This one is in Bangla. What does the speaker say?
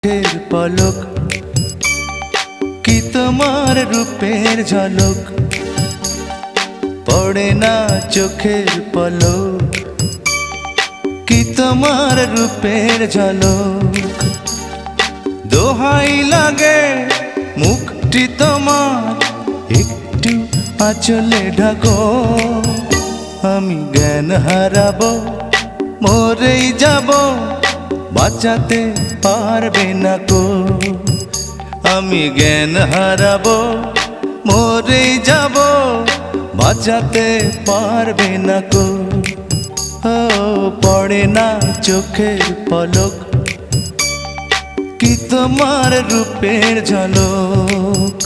চোখের পলক, কি তোমার রূপের ঝলক পড়ে না চোখের পলক, কি তোমার রূপের ঝলক। দোহাই লাগে মুখটি তোমার একটু আঁচলে ঢাকো, আমি জ্ঞান হারাবো মরেই যাব, বাঁচাতে পারবে না কো। আমি জ্ঞান হারাবো মরেই যাব, বাঁচাতে পারবে না কো। ও পড়ে না চোখের পলক, কি তোমার রূপের ঝলক।